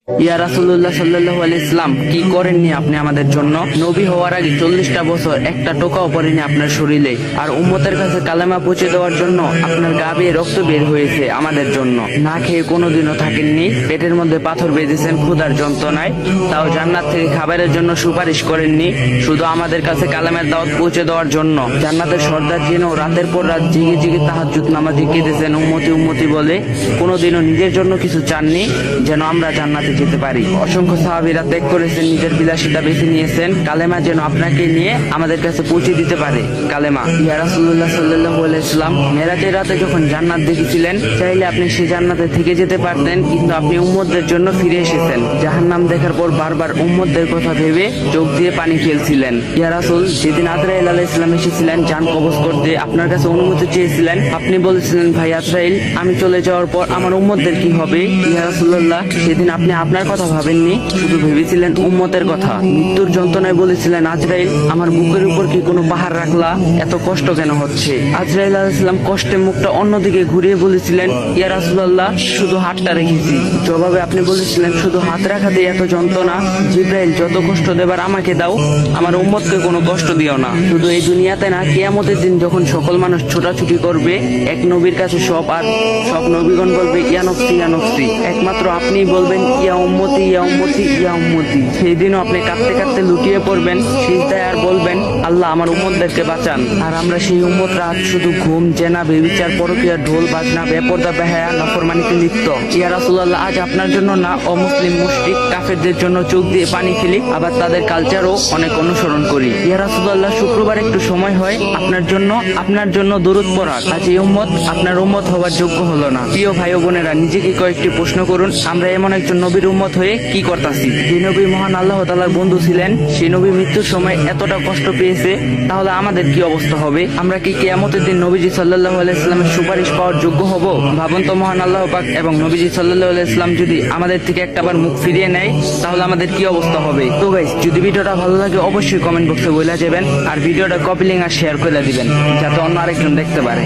ইয়া রাসূলুল্লাহ সাল্লাল্লাহু আলাইহি ইসলাম, কি করেননি আপনি আমাদের জন্য? নবী হওয়ার আগে 40টা বছর একটা টোকাও পড়েনি আপনার শরীরে, আর উম্মতের কাছে কালেমা পৌঁছে দেওয়ার জন্য আপনার গা বেয়ে রক্ত বের হয়েছে আমাদের জন্য। না খেয়ে কোনোদিনও থাকেননি, পেটের মধ্যে পাথর বেঁধেছেন ক্ষুধার যন্ত্রণায়, তাও জান্নাত থেকে খাবারের জন্য সুপারিশ করেননি, শুধু আমাদের কাছে কালেমার দাওয়াত পৌঁছে দেওয়ার জন্য। জান্নাতের সর্দার জেনেও রাতের পর রাত জেগে জেগে তাহাজ্জুদ নামাজে কেঁদেছেন উম্মতি উম্মতি বলে, কোনোদিনও নিজের জন্য কিছু চাননি যেন আমরা জান্নাতে যেতে পারি। অসংখ্য সাহাবীরা ত্যাগ করেছেন, নিজের বিলাসিতা বেছে নিয়েছেন কালেমা যেন আপনাকে নিয়ে আমাদের কাছে পৌঁছে দিতে পারে। কালেমা। ইয়া রাসূলুল্লাহ সাল্লাল্লাহু আলাইহি ওয়াসাল্লাম, মেরাজের রাতে যখন জান্নাত দেখেছিলেন, চাইলে আপনি সেই জান্নাতে থেকে যেতে পারতেন, কিন্তু আপনি উম্মতদের জন্য ফিরে এসেছেন। জাহান্নাম দেখার পর বারবার উম্মতদের কথা ভেবে চোখ দিয়ে পানি ফেলছিলেন। ইয়া রাসূল, যেদিন আজরাইল আলাইহিস সালাম এসেছিলেন জান কবজ করতে, আপনার কাছে অনুমতি চেয়েছিলেন, আপনি বলেছিলেন, ভাই আজরাইল, আমি চলে যাওয়ার পর আমার উম্মতদের কি হবে? ইয়া রাসূলুল্লাহ, সেদিন আপনি আপনার কথা ভাবেননি, শুধু ভেবেছিলেন উম্মতের কথা। মৃত্যুর যন্ত্রণায় বলেছিলেন, আজরাইল, আমার বুকের উপর কি কোনো পাহাড় রাখলা? এত কষ্ট কেন হচ্ছে? আজরাইল আলাইহিস সালাম কষ্টে মুখটা অন্যদিকে ঘুরিয়ে বলেছিলেন, ইয়া রাসূলুল্লাহ, শুধু হাতটা রেখেছি। জবাবে আপনি বলেছিলেন, শুধু হাত রাখাতে এত যন্ত্রণা? জিবরাইল, যত কষ্ট দেবার আমাকে দাও, আমার উম্মতকে কোনো কষ্ট দিও না। শুধু এই দুনিয়াতে না, কিয়ামতের দিন যখন সকল মানুষ ছোটাছুটি করবে এক নবীর কাছে, সব নবীগণ বলবে, ইয়া নফসি ইয়া নফসি, একমাত্র আপনিই বলবেন, ইয়া উম্মতি ইয়া উম্মতি ইয়া উম্মতি। সেই দিনও আপনি কাঁদতে কাঁদতে লুটিয়ে পড়বেন সিজদায় আর বলবেন, আল্লাহ, আমার উম্মতদেরকে বাঁচান। আর আমরা সেই উম্মতরা আজ শুধু ঘুম, জেনা, বেবিচার, পরকীয়া, ঢোল বাজনা, বেপরদা, বেহায়া, নাফরমানিতে লিপ্ত। ইয়া রাসূলুল্লাহ, আজ আপনার জন্য না অমুসলিম মুশরিক কাফেরদের জন্য চোখ দিয়ে পানি ফেলি, আবার তাদের কালচারও অনেক অনুসরণ করি। ইয়া রাসূলুল্লাহ, শুক্রবার একটু সময় হয় আপনার জন্য দরুদ পড়ার, আজ এই উম্মত আপনার উম্মত হওয়ার যোগ্য হলো না। প্রিয় ভাই ও বোনেরা, নিজেকে কয়েকটি প্রশ্ন করুন, আমরা এমন একজন নবীর উম্মত হয়ে কি করতাছি? যে নবী মহান আল্লাহ তাআলার বন্ধু ছিলেন, সেই নবী মৃত্যুর সময় এতটা কষ্ট পেয়েছে, তাহলে আমাদের কি অবস্থা হবে? আমরা কি কিয়ামতের দিন নবীজি সাল্লাল্লাহু আলাইহি সাল্লামের সুপারিশ পাওয়ার যোগ্য হব? ভাবুন তো, মহান আল্লাহ পাক এবং নবীজি সাল্লাল্লাহু আলাইহি সাল্লাম যদি আমাদের থেকে একটাবার মুখ ফিরিয়ে নেয়, তাহলে আমাদের কি অবস্থা হবে? তো গাইস, যদি ভিডিওটা ভালো লাগে অবশ্যই কমেন্ট বক্সে বলে যাবেন, আর ভিডিওটা কপি লিংক আর শেয়ার করে দিবেন, যাতে অন্য আরেকজন দেখতে পারে।